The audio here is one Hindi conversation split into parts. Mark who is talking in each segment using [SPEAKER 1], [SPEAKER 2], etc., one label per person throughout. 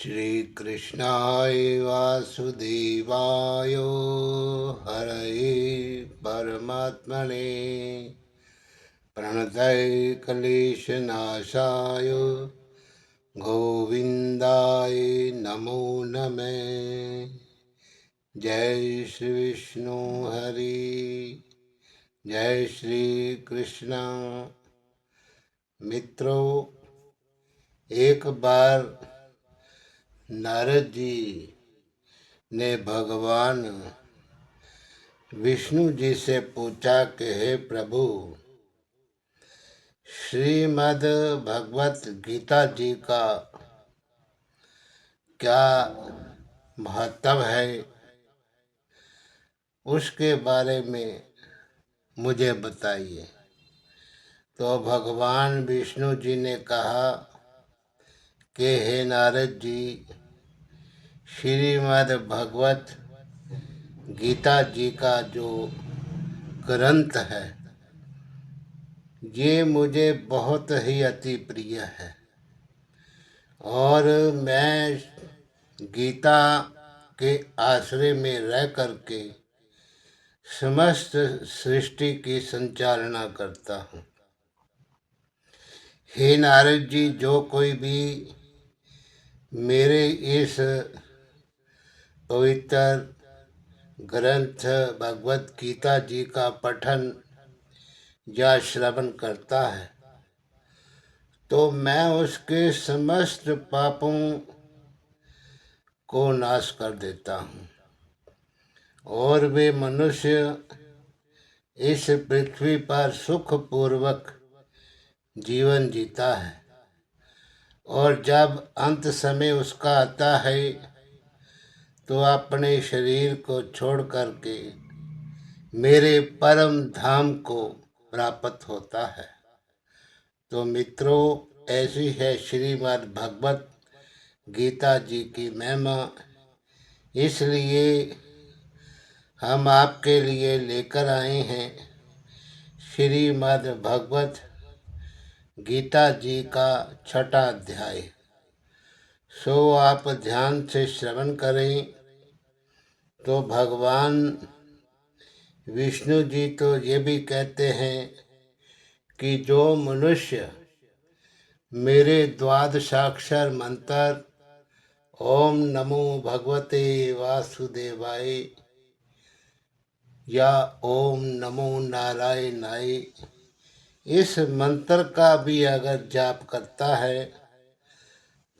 [SPEAKER 1] श्रीकृष्णाय वासुदेवाय हरये परमात्मने प्रणतये क्लेशनाशाय गोविन्दाय नमो नमः। जय श्री विष्णु हरि, जय श्री कृष्ण। मित्रों, एक बार नारद जी ने भगवान विष्णु जी से पूछा कि हे प्रभु, श्रीमद् भगवत गीता जी का क्या महत्व है, उसके बारे में मुझे बताइए। तो भगवान विष्णु जी ने कहा कि हे नारद जी, श्रीमद् भगवत गीता जी का जो ग्रंथ है ये मुझे बहुत ही अति प्रिय है और मैं गीता के आश्रय में रह करके समस्त सृष्टि की संचालना करता हूँ। हे नारद जी, जो कोई भी मेरे इस पवित्र ग्रंथ भगवत गीता जी का पठन या श्रवण करता है तो मैं उसके समस्त पापों को नाश कर देता हूँ और वे मनुष्य इस पृथ्वी पर सुख पूर्वक जीवन जीता है। और जब अंत समय उसका आता है तो अपने शरीर को छोड़ करके मेरे परम धाम को प्राप्त होता है। तो मित्रों, ऐसी है श्रीमद् भगवत गीता जी की महिमा। इसलिए हम आपके लिए लेकर आए हैं श्रीमद् भगवत गीता जी का 6वां अध्याय। सो आप ध्यान से श्रवण करें। तो भगवान विष्णु जी तो ये भी कहते हैं कि जो मनुष्य मेरे द्वादशाक्षर मंत्र ओम नमो भगवते वासुदेवाय या ओम नमो नारायणाय इस मंत्र का भी अगर जाप करता है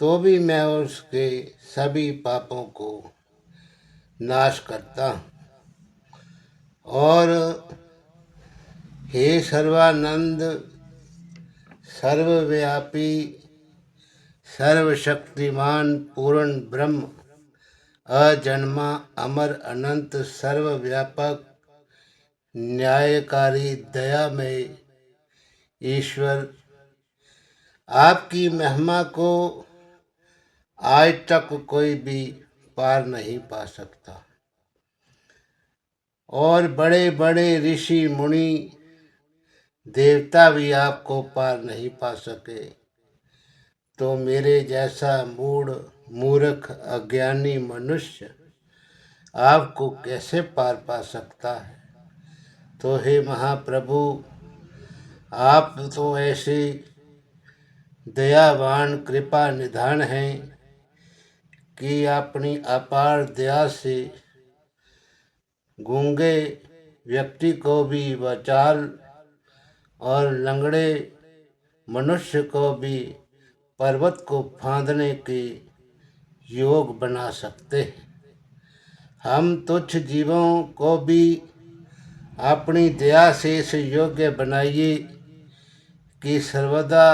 [SPEAKER 1] तो भी मैं उसके सभी पापों को नाश करता हूँ। और हे सर्वानंद, सर्वव्यापी, सर्वशक्तिमान पूर्ण ब्रह्म, अजन्मा, अमर, अनंत, सर्वव्यापक, न्यायकारी, दयामय ईश्वर, आपकी महिमा को आज तक कोई भी पार नहीं पा सकता और बड़े बड़े ऋषि मुनि देवता भी आपको पार नहीं पा सके। तो मेरे जैसा मूर्ख अज्ञानी मनुष्य आपको कैसे पार पा सकता है। तो हे महाप्रभु, आप तो ऐसे दयावान कृपा निधान हैं कि अपनी अपार दया से गूंगे व्यक्ति को भी वाचाल और लंगड़े मनुष्य को भी पर्वत को फांदने के योग बना सकते हैं। हम तुच्छ जीवों को भी अपनी दया से इस योग्य बनाइए कि सर्वदा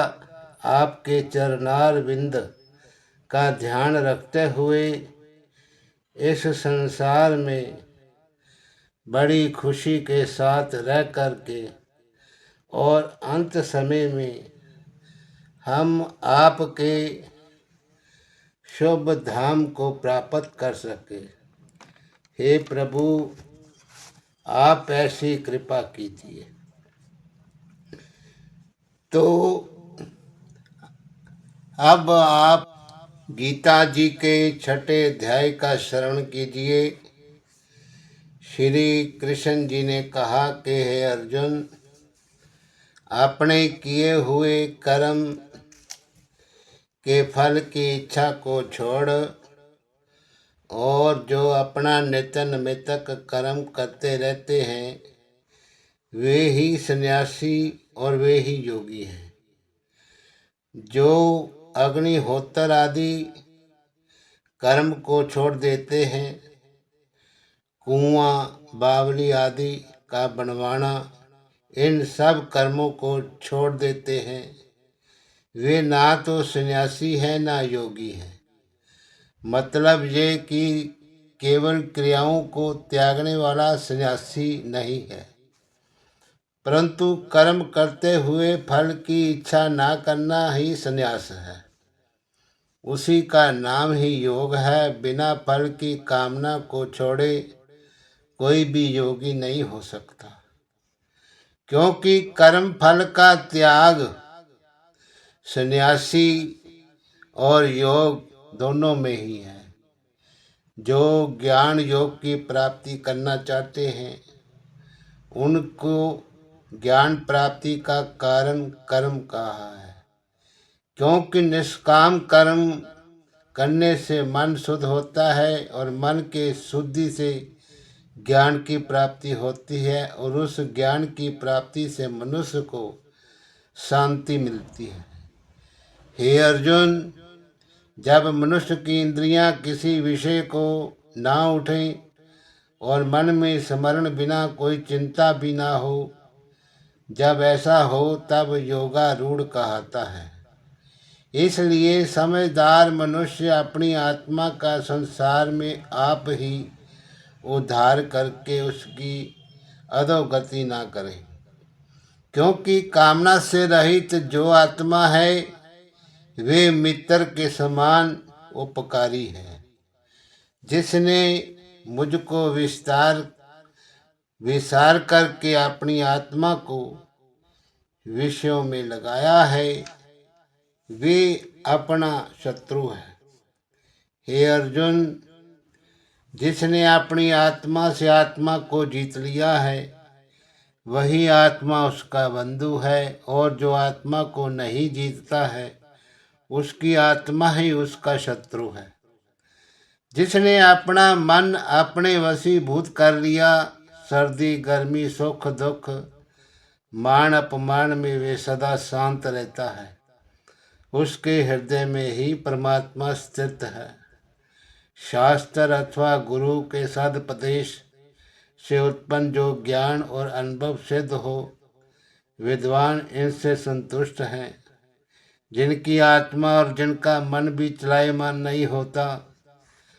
[SPEAKER 1] आपके चरणार बिंद का ध्यान रखते हुए इस संसार में बड़ी खुशी के साथ रह करके और अंत समय में हम आपके शुभ धाम को प्राप्त कर सके। हे प्रभु, आप ऐसी कृपा कीजिए। तो अब आप गीता जी के छठे अध्याय का श्रवण कीजिए। श्री कृष्ण जी ने कहा कि हे अर्जुन, अपने किए हुए कर्म के फल की इच्छा को छोड़ और जो अपना नित्य नैमित्तिक कर्म करते रहते हैं वे ही सन्यासी और वे ही योगी हैं। जो अग्निहोत्र आदि कर्म को छोड़ देते हैं, कुआं बावली आदि का बनवाना, इन सब कर्मों को छोड़ देते हैं, वे ना तो सन्यासी हैं ना योगी हैं। मतलब ये कि केवल क्रियाओं को त्यागने वाला सन्यासी नहीं है, परंतु कर्म करते हुए फल की इच्छा ना करना ही सन्यास है। उसी का नाम ही योग है। बिना फल की कामना को छोड़े कोई भी योगी नहीं हो सकता, क्योंकि कर्म फल का त्याग सन्यासी और योग दोनों में ही है। जो ज्ञान योग की प्राप्ति करना चाहते हैं उनको ज्ञान प्राप्ति का कारण कर्म कहा है, क्योंकि निष्काम कर्म करने से मन शुद्ध होता है और मन के शुद्धि से ज्ञान की प्राप्ति होती है और उस ज्ञान की प्राप्ति से मनुष्य को शांति मिलती है। हे अर्जुन, जब मनुष्य की इंद्रियां किसी विषय को ना उठें और मन में स्मरण बिना कोई चिंता भी ना हो, जब ऐसा हो तब योगारूढ़ कहता है। इसलिए समझदार मनुष्य अपनी आत्मा का संसार में आप ही उद्धार करके उसकी अधोगति ना करें, क्योंकि कामना से रहित जो आत्मा है वे मित्र के समान उपकारी है। जिसने मुझको विसार करके अपनी आत्मा को विषयों में लगाया है वे अपना शत्रु है। हे अर्जुन, जिसने अपनी आत्मा से आत्मा को जीत लिया है वही आत्मा उसका बंधु है, और जो आत्मा को नहीं जीतता है उसकी आत्मा ही उसका शत्रु है। जिसने अपना मन अपने वशीभूत कर लिया, सर्दी गर्मी सुख दुख मान अपमान में वे सदा शांत रहता है, उसके हृदय में ही परमात्मा स्थित है। शास्त्र अथवा गुरु के सदुपदेश से उत्पन्न जो ज्ञान और अनुभव सिद्ध हो, विद्वान इनसे संतुष्ट हैं। जिनकी आत्मा और जिनका मन भी चलायमान नहीं होता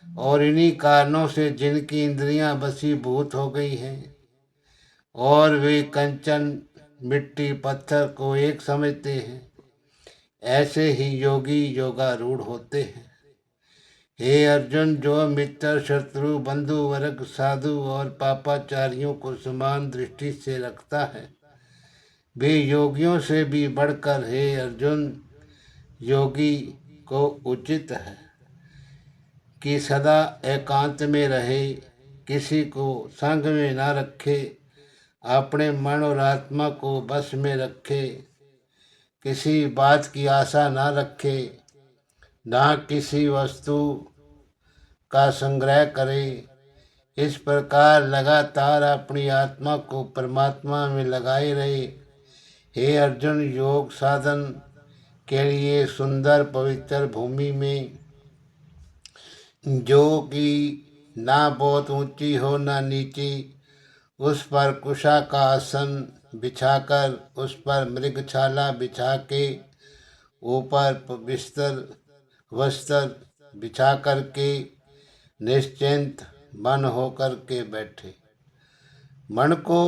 [SPEAKER 1] और इन्हीं कारणों से जिनकी इंद्रियां वशीभूत हो गई हैं और वे कंचन मिट्टी पत्थर को एक समझते हैं, ऐसे ही योगी योगारूढ़ होते हैं। हे अर्जुन, जो मित्र शत्रु बंधु वर्ग साधु और पापाचारियों को समान दृष्टि से रखता है वे योगियों से भी बढ़कर, हे अर्जुन, योगी को उचित है कि सदा एकांत में रहे, किसी को संग में न रखे, अपने मन और आत्मा को बस में रखे, किसी बात की आशा न रखे, ना किसी वस्तु का संग्रह करे। इस प्रकार लगातार अपनी आत्मा को परमात्मा में लगाए रहे। हे अर्जुन, योग साधन के लिए सुंदर पवित्र भूमि में, जो कि ना बहुत ऊंची हो ना नीची, उस पर कुशा का आसन बिछाकर उस पर मृगछाला बिछा के ऊपर बिस्तर वस्त्र बिछा करके निश्चिंत मन होकर के बैठे। मन को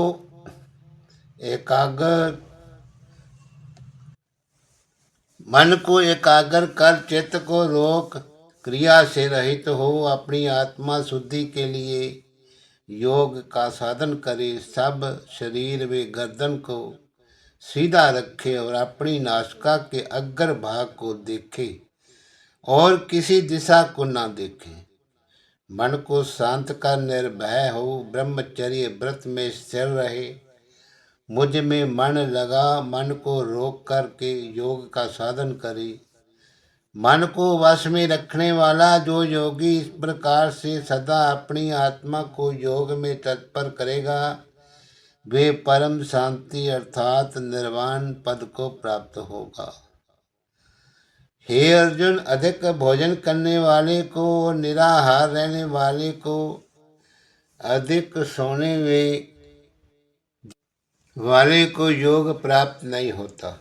[SPEAKER 1] एकाग्र कर चित्त को रोक क्रिया से रहित हो अपनी आत्मा शुद्धि के लिए योग का साधन करे। सब शरीर व गर्दन को सीधा रखे और अपनी नासिका के अग्र भाग को देखे और किसी दिशा को ना देखे। मन को शांत कर निर्भय हो, ब्रह्मचर्य व्रत में स्थिर रहे। मुझ में मन लगा, मन को रोक करके योग का साधन करे। मन को वश में रखने वाला जो योगी इस प्रकार से सदा अपनी आत्मा को योग में तत्पर करेगा, वे परम शांति अर्थात निर्वाण पद को प्राप्त होगा। हे अर्जुन, अधिक भोजन करने वाले को और निराहार रहने वाले को अधिक सोने वाले को योग प्राप्त नहीं होता।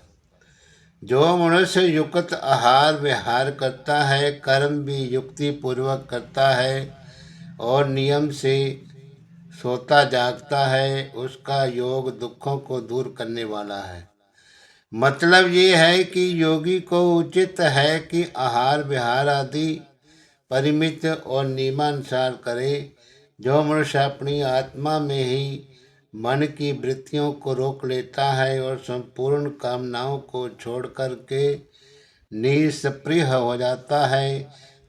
[SPEAKER 1] जो मनुष्य युक्त आहार विहार करता है, कर्म भी युक्ति पूर्वक करता है और नियम से सोता जागता है, उसका योग दुखों को दूर करने वाला है। मतलब ये है कि योगी को उचित है कि आहार विहार आदि परिमित और नियमानुसार करे। जो मनुष्य अपनी आत्मा में ही मन की वृत्तियों को रोक लेता है और संपूर्ण कामनाओं को छोड़ करके निष्क्रिय हो जाता है,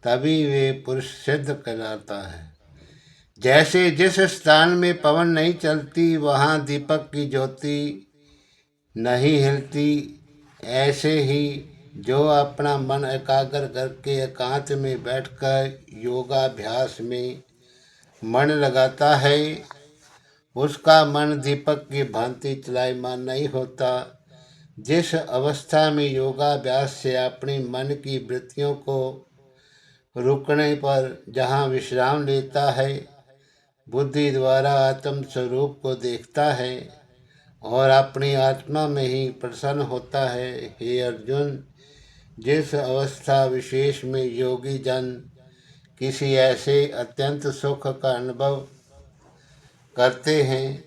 [SPEAKER 1] तभी वे पुरुष सिद्ध कहलाता है। जैसे जिस स्थान में पवन नहीं चलती वहाँ दीपक की ज्योति नहीं हिलती, ऐसे ही जो अपना मन एकाग्र करके एकांत में बैठकर योगाभ्यास में मन लगाता है, उसका मन दीपक की भांति चलायमान नहीं होता। जिस अवस्था में योगाभ्यास से अपने मन की वृत्तियों को रुकने पर जहाँ विश्राम लेता है, बुद्धि द्वारा आत्म स्वरूप को देखता है और अपनी आत्मा में ही प्रसन्न होता है। हे अर्जुन, जिस अवस्था विशेष में योगी जन किसी ऐसे अत्यंत सुख का अनुभव करते हैं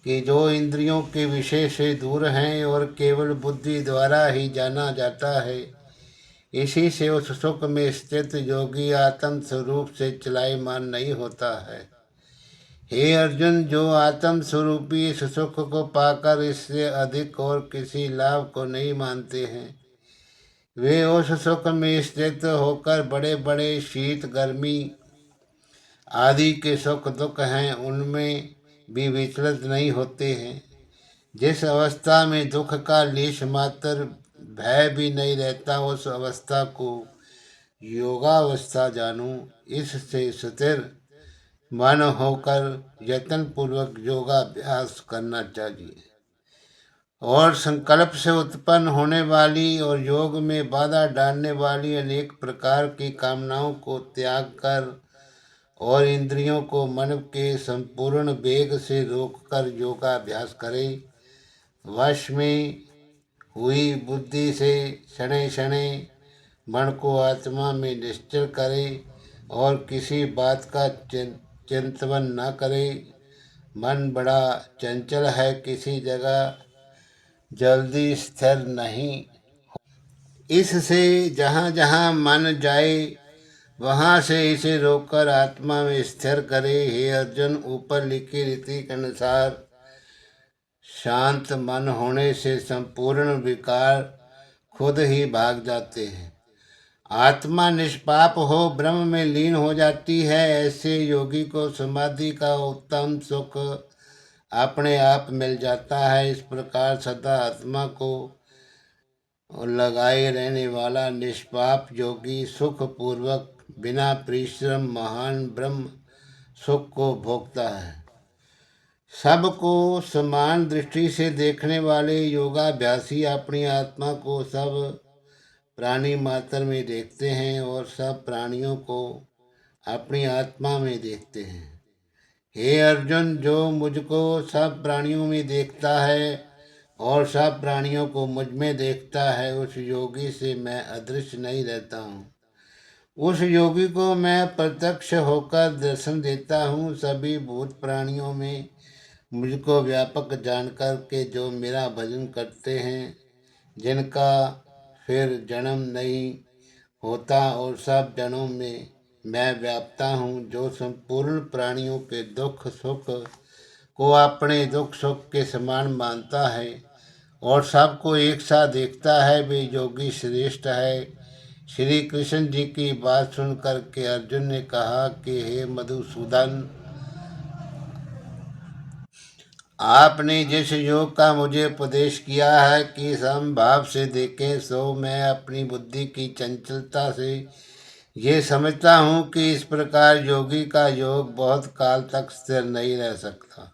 [SPEAKER 1] कि जो इंद्रियों के विषय से दूर हैं और केवल बुद्धि द्वारा ही जाना जाता है, इसी से उस सुख में स्थित योगी आत्म स्वरूप से चलायमान नहीं होता है। हे अर्जुन, जो आत्म स्वरूपी इस सुख को पाकर इससे अधिक और किसी लाभ को नहीं मानते हैं, वे उस सुख में स्थित होकर बड़े बड़े शीत गर्मी आदि के सुख दुख हैं उनमें भी विचलित नहीं होते हैं। जिस अवस्था में दुख का लेश मात्र भय भी नहीं रहता, उस अवस्था को योगावस्था जानूं। इससे स्थिर मन होकर यत्न पूर्वक योगाभ्यास करना चाहिए और संकल्प से उत्पन्न होने वाली और योग में बाधा डालने वाली अनेक प्रकार की कामनाओं को त्याग कर और इंद्रियों को मन के संपूर्ण वेग से रोककर योगाभ्यास करें। वश में हुई बुद्धि से शनै शनै मन को आत्मा में निश्चल करे और किसी बात का चिंतन न करे। मन बड़ा चंचल है, किसी जगह जल्दी स्थिर नहीं। इससे जहाँ जहाँ मन जाए वहाँ से इसे रोककर आत्मा में स्थिर करे। हे अर्जुन, ऊपर लिखी रीति के अनुसार शांत मन होने से संपूर्ण विकार खुद ही भाग जाते हैं। आत्मा निष्पाप हो ब्रह्म में लीन हो जाती है। ऐसे योगी को समाधि का उत्तम सुख अपने आप मिल जाता है। इस प्रकार सदा आत्मा को लगाए रहने वाला निष्पाप योगी सुख पूर्वक बिना परिश्रम महान ब्रह्म सुख को भोगता है। सबको समान दृष्टि से देखने वाले योगाभ्यासी अपनी आत्मा को सब प्राणी मात्र में देखते हैं और सब प्राणियों को अपनी आत्मा में देखते हैं। हे अर्जुन, जो मुझको सब प्राणियों में देखता है और सब प्राणियों को मुझ में देखता है, उस योगी से मैं अदृश्य नहीं रहता हूँ। उस योगी को मैं प्रत्यक्ष होकर दर्शन देता हूँ। सभी भूत प्राणियों में मुझको व्यापक जानकर के जो मेरा भजन करते हैं, जिनका फिर जन्म नहीं होता और सब जनों में मैं व्याप्ता हूँ, जो संपूर्ण प्राणियों के दुख सुख को अपने दुख सुख के समान मानता है और सबको एक साथ देखता है, वे योगी श्रेष्ठ है। श्री कृष्ण जी की बात सुनकर के अर्जुन ने कहा कि हे मधुसूदन, आपने जिस योग का मुझे उपदेश किया है कि समभाव से देखें, सो मैं अपनी बुद्धि की चंचलता से ये समझता हूँ कि इस प्रकार योगी का योग बहुत काल तक स्थिर नहीं रह सकता।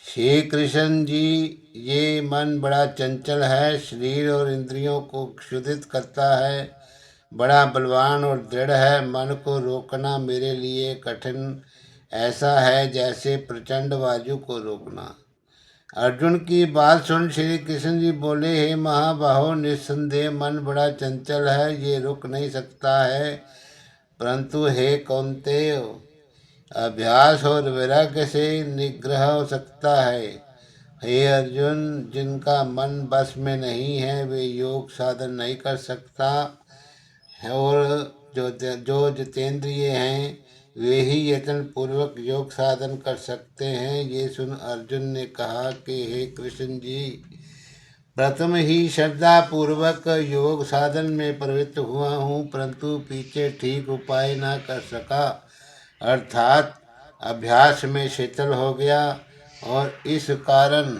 [SPEAKER 1] श्री कृष्ण जी, ये मन बड़ा चंचल है, शरीर और इंद्रियों को क्षुधित करता है, बड़ा बलवान और दृढ़ है। मन को रोकना मेरे लिए कठिन ऐसा है जैसे प्रचंड वायु को रोकना। अर्जुन की बात सुन श्री कृष्ण जी बोले, हे महाबाहो, निस्संदेह मन बड़ा चंचल है, ये रुक नहीं सकता है। परंतु हे कौन्तेय, अभ्यास और वैराग्य से निग्रह हो सकता है। हे अर्जुन, जिनका मन बस में नहीं है वे योग साधन नहीं कर सकता है, और जो जितेंद्रिय हैं वे ही यत्न पूर्वक योग साधन कर सकते हैं। ये सुन अर्जुन ने कहा कि हे कृष्ण जी, प्रथम ही श्रद्धा पूर्वक योग साधन में प्रवृत्त हुआ हूँ, परंतु पीछे ठीक उपाय न कर सका, अर्थात अभ्यास में शिथिल हो गया, और इस कारण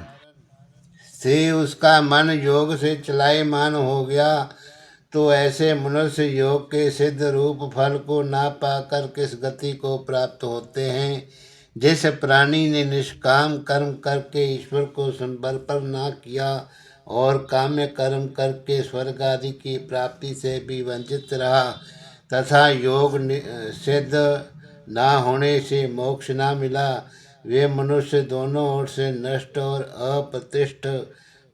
[SPEAKER 1] से उसका मन योग से चलायमान हो गया। तो ऐसे मनुष्य योग के सिद्ध रूप फल को ना पाकर किस गति को प्राप्त होते हैं। जिस प्राणी ने निष्काम कर्म करके ईश्वर को समर्पण ना किया और काम्य कर्म करके स्वर्ग आदि की प्राप्ति से भी वंचित रहा, तथा योग सिद्ध ना होने से मोक्ष ना मिला, वे मनुष्य दोनों ओर से नष्ट और अप्रतिष्ठ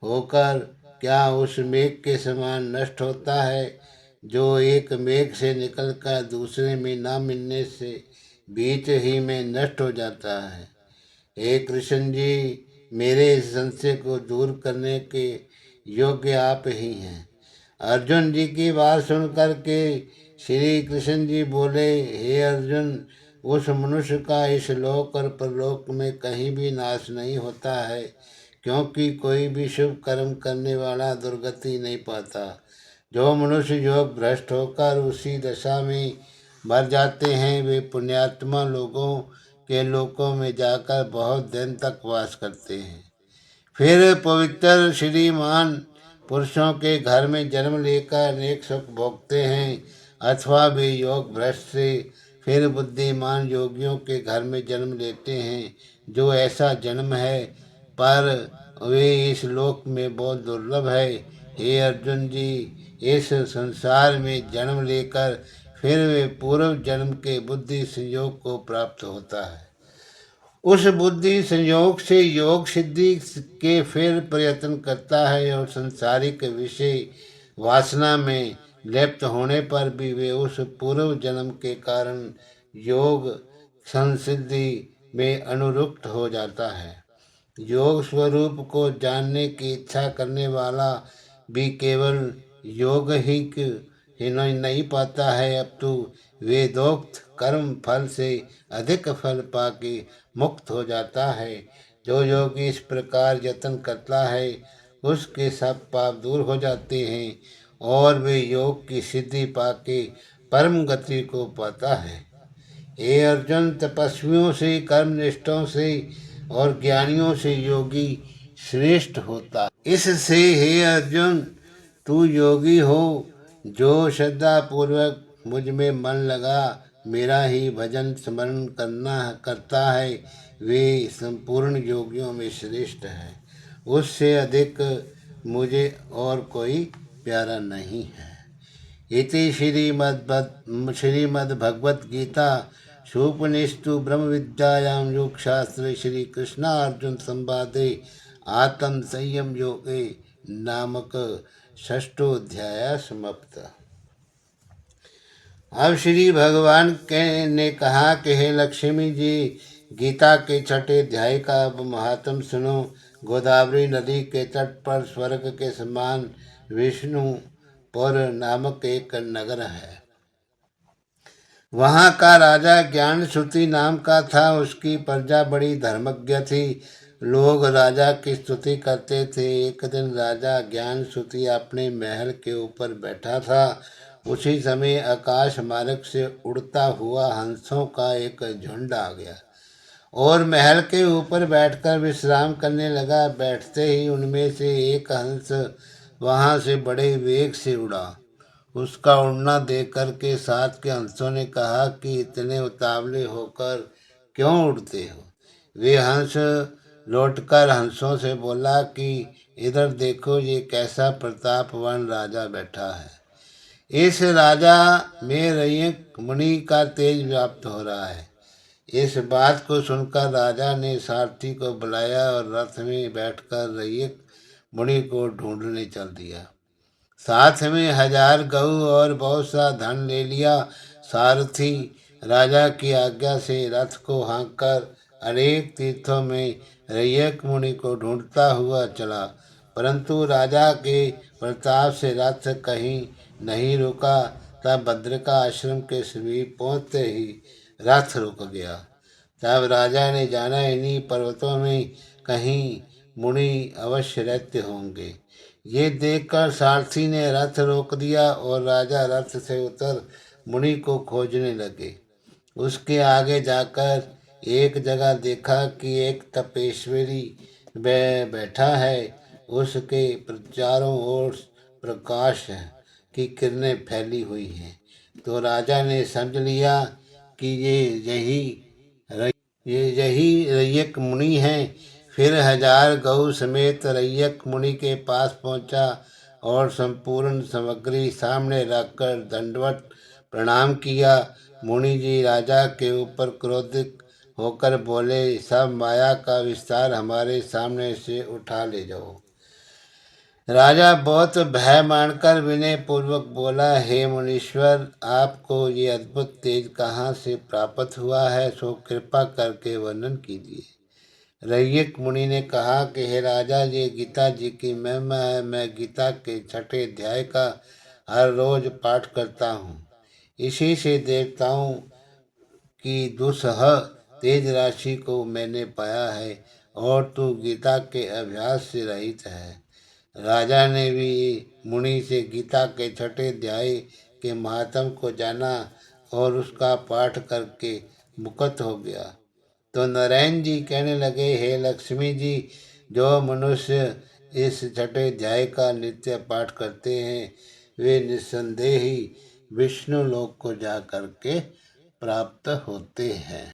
[SPEAKER 1] होकर क्या उस मेघ के समान नष्ट होता है, जो एक मेघ से निकलकर दूसरे में न मिलने से बीच ही में नष्ट हो जाता है। हे कृष्ण जी, मेरे इस संशय को दूर करने के योग्य आप ही हैं। अर्जुन जी की बात सुनकर के श्री कृष्ण जी बोले, हे अर्जुन, उस मनुष्य का इस लोक और परलोक में कहीं भी नाश नहीं होता है, क्योंकि कोई भी शुभ कर्म करने वाला दुर्गति नहीं पाता। जो मनुष्य योग भ्रष्ट होकर उसी दशा में मर जाते हैं, वे पुण्यात्मा लोगों के लोकों में जाकर बहुत दिन तक वास करते हैं। फिर पवित्र श्रीमान पुरुषों के घर में जन्म लेकर अनेक सुख भोगते हैं, अथवा वे योग भ्रष्ट से फिर बुद्धिमान योगियों के घर में जन्म लेते हैं। जो ऐसा जन्म है, पर वे इस लोक में बहुत दुर्लभ है। हे अर्जुन जी, इस संसार में जन्म लेकर फिर वे पूर्व जन्म के बुद्धि संयोग को प्राप्त होता है। उस बुद्धि संयोग से योग सिद्धि के फिर प्रयत्न करता है, और संसारिक विषय वासना में लिप्त होने पर भी वे उस पूर्व जन्म के कारण योग संसिद्धि में अनुरुक्त हो जाता है। योग स्वरूप को जानने की इच्छा करने वाला भी केवल योग ही नहीं पाता है, अब तो वेदोक्त कर्म फल से अधिक फल पाके मुक्त हो जाता है। जो योगी इस प्रकार यत्न करता है, उसके सब पाप दूर हो जाते हैं, और वे योग की सिद्धि पाके परम गति को पाता है। हे अर्जुन, तपस्वियों से, कर्मनिष्ठों से और ज्ञानियों से योगी श्रेष्ठ होता है। इससे हे अर्जुन, तू योगी हो। जो श्रद्धा पूर्वक मुझ में मन लगा मेरा ही भजन स्मरण करता है, वे संपूर्ण योगियों में श्रेष्ठ है। उससे अधिक मुझे और कोई प्यारा नहीं है। इति श्रीमद्भगवद्गीता सूपनिषत्सु ब्रह्म विद्यायां योगशास्त्रे श्री कृष्णार्जुन संवादे आत्म संयम योगे नामक षष्ठोध्याय समाप्त। अब श्री भगवान ने कहा कि हे लक्ष्मी जी, गीता के छठे अध्याय का अब महात्म सुनो। गोदावरी नदी के तट पर स्वर्ग के समान विष्णुपुर नामक एक नगर है। वहाँ का राजा ज्ञान श्रुति नाम का था। उसकी प्रजा बड़ी धर्मज्ञ थी। लोग राजा की स्तुति करते थे। एक दिन राजा ज्ञान श्रुति अपने महल के ऊपर बैठा था उसी समय आकाश मार्ग से उड़ता हुआ हंसों का एक झुंड आ गया और महल के ऊपर बैठकर विश्राम करने लगा। बैठते ही उनमें से एक हंस वहां से बड़े वेग से उड़ा। उसका उड़ना देख कर के साथ के हंसों ने कहा कि इतने उतावले होकर क्यों उड़ते हो। वे हंस लौटकर हंसों से बोला कि इधर देखो, ये कैसा प्रतापवान राजा बैठा है। इस राजा में रैयक मुनि का तेज व्याप्त हो रहा है। इस बात को सुनकर राजा ने सारथी को बुलाया और रथ में बैठकर रैयक मुनि को ढूंढने चल दिया। साथ में 1000 गऊ और बहुत सा धन ले लिया। सारथी राजा की आज्ञा से रथ को हाँककर अनेक तीर्थों में रैयक मुनि को ढूंढता हुआ चला, परंतु राजा के प्रताप से रथ कहीं नहीं रुका। तब भद्रिका आश्रम के समीप पहुंचते ही रथ रुक गया। तब राजा ने जाना, इन्हीं पर्वतों में कहीं मुनि अवश्य रहते होंगे। ये देखकर सारथी ने रथ रोक दिया और राजा रथ से उतर मुनि को खोजने लगे। उसके आगे जाकर एक जगह देखा कि एक तपेश्वरी बैठा है। उसके चारों ओर प्रकाश की किरणें फैली हुई हैं। तो राजा ने समझ लिया कि ये यही रैयक मुनि हैं। फिर 1000 गऊ समेत रैयक मुनि के पास पहुंचा और संपूर्ण सामग्री सामने रखकर दंडवत प्रणाम किया। मुनि जी राजा के ऊपर क्रोधित होकर बोले, सब माया का विस्तार हमारे सामने से उठा ले जाओ। राजा बहुत भय मानकर विनय पूर्वक बोला, हे मुनीश्वर, आपको ये अद्भुत तेज कहाँ से प्राप्त हुआ है, सो कृपा करके वर्णन कीजिए। रैयक मुनि ने कहा कि हे राजा, ये गीता जी की महिमा है। मैं गीता के 6ठे अध्याय का हर रोज पाठ करता हूँ। इसी से देवताओं की दुस्सह तेज राशि को मैंने पाया है और तू गीता के अभ्यास से रहित है। राजा ने भी मुनि से गीता के 6ठे अध्याय के महात्म को जाना और उसका पाठ करके मुक्त हो गया। तो नारायण जी कहने लगे, हे लक्ष्मी जी, जो मनुष्य इस 6ठे अध्याय का नित्य पाठ करते हैं वे निस्संदेह ही विष्णु लोक को जा करके प्राप्त होते हैं।